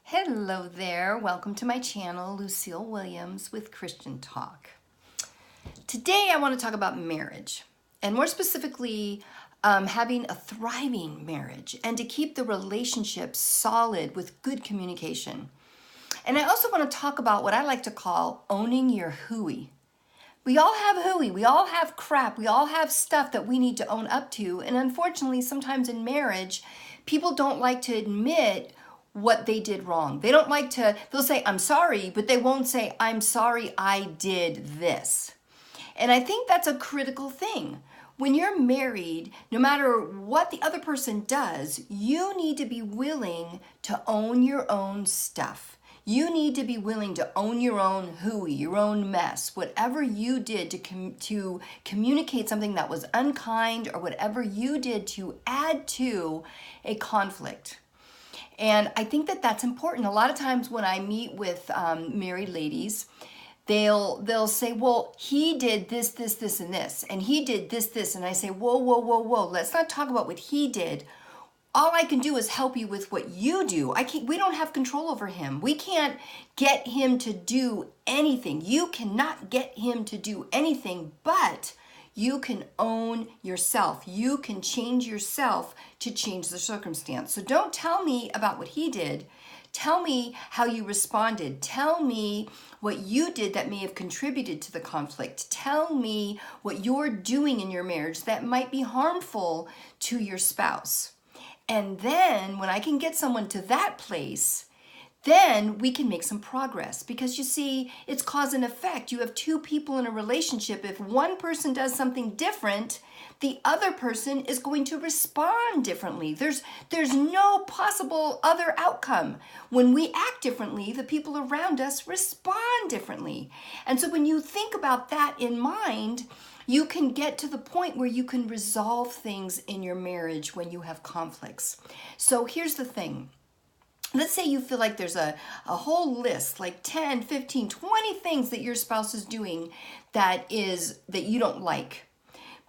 Hello there. Welcome to my channel, Lucille Williams with Christian Talk. Today I want to talk about marriage, and more specifically, having a thriving marriage and to keep the relationship solid with good communication. And I also want to talk about what I like to call owning your hooey. We all have hooey, we all have crap, we all have stuff that we need to own up to. And unfortunately, sometimes in marriage, people don't like to admit what they did wrong. They don't like to, they'll say, I'm sorry, but they won't say, I'm sorry I did this. And I think that's a critical thing. When you're married, no matter what the other person does, you need to be willing to own your own stuff. You need to be willing to own your own hooey, your own mess, whatever you did to communicate something that was unkind or whatever you did to add to a conflict. And I think that that's important. A lot of times when I meet with married ladies, they'll say, well, he did this, and this, and he did this. And I say, whoa. Let's not talk about what he did. All I can do is help you with what you do. We don't have control over him. We can't get him to do anything. You cannot get him to do anything, but you can own yourself. You can change yourself to change the circumstance. So don't tell me about what he did. Tell me how you responded. Tell me what you did that may have contributed to the conflict. Tell me what you're doing in your marriage that might be harmful to your spouse. And then when I can get someone to that place, then we can make some progress, because you see, it's cause and effect. You have two people in a relationship. If one person does something different, the other person is going to respond differently. There's no possible other outcome. When we act differently, the people around us respond differently. And so when you think about that in mind, you can get to the point where you can resolve things in your marriage when you have conflicts. So here's the thing. Let's say you feel like there's a whole list, like 10, 15, 20 things that your spouse is doing that you don't like.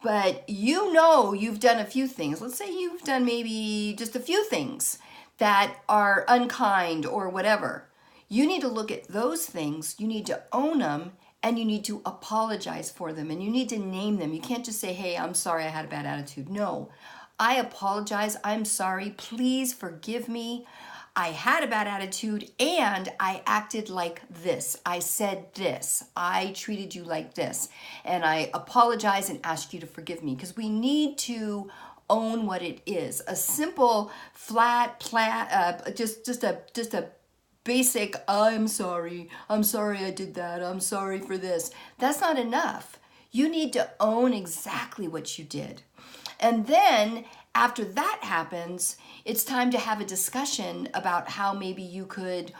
But you know you've done a few things. Let's say you've done maybe just a few things that are unkind or whatever. You need to look at those things. You need to own them. And you need to apologize for them, and you need to name them. You can't just say, hey, I'm sorry I had a bad attitude. No, I apologize. I'm sorry. Please forgive me. I had a bad attitude and I acted like this. I said this. I treated you like this. And I apologize and ask you to forgive me, because we need to own what it is. A simple, flat, just a basic, I'm sorry I did that, I'm sorry for this. That's not enough. You need to own exactly what you did. And then after that happens, it's time to have a discussion about how maybe you could,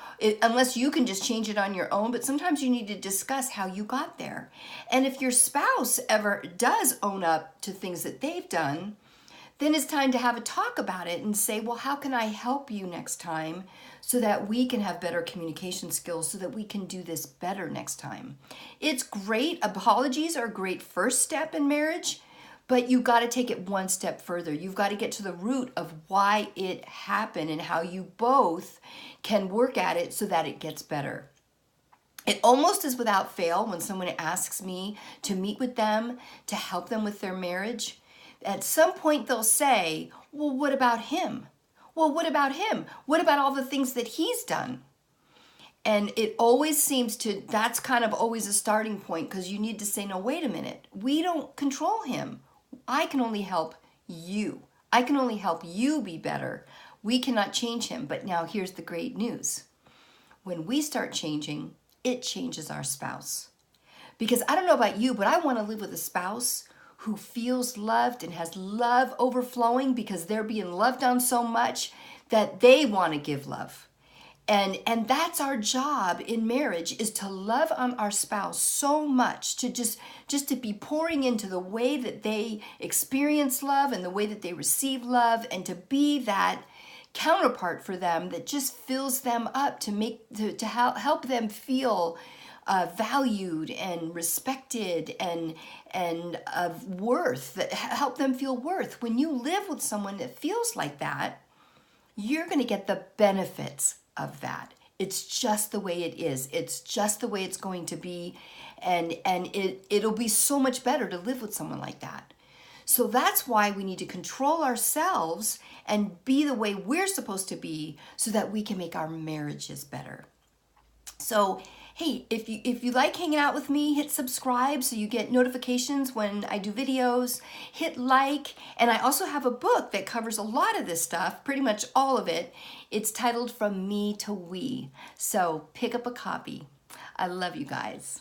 unless you can just change it on your own, but sometimes you need to discuss how you got there. And if your spouse ever does own up to things that they've done, then it's time to have a talk about it and say, well, how can I help you next time so that we can have better communication skills, so that we can do this better next time? It's great. Apologies are a great first step in marriage, but you got to take it one step further. You've got to get to the root of why it happened and how you both can work at it so that it gets better. It almost is without fail when someone asks me to meet with them to help them with their marriage. At some point they'll say, well, what about him? Well, what about him? What about all the things that he's done? And it always seems that's kind of always a starting point, because you need to say, no, wait a minute. We don't control him. I can only help you. I can only help you be better. We cannot change him. But now here's the great news. When we start changing, it changes our spouse. Because I don't know about you, but I want to live with a spouse who feels loved and has love overflowing, because they're being loved on so much that they want to give love. And that's our job in marriage, is to love on our spouse so much, to just to be pouring into the way that they experience love and the way that they receive love, and to be that counterpart for them that just fills them up to help them feel valued and respected and of worth, that help them feel worth. When you live with someone that feels like that, you're going to get the benefits of that. It's just the way it is. It's just the way it's going to be. And it'll be so much better to live with someone like that. So that's why we need to control ourselves and be the way we're supposed to be so that we can make our marriages better. So, hey, if you like hanging out with me, hit subscribe so you get notifications when I do videos. Hit like, and I also have a book that covers a lot of this stuff, pretty much all of it. It's titled From Me to We. So pick up a copy. I love you guys.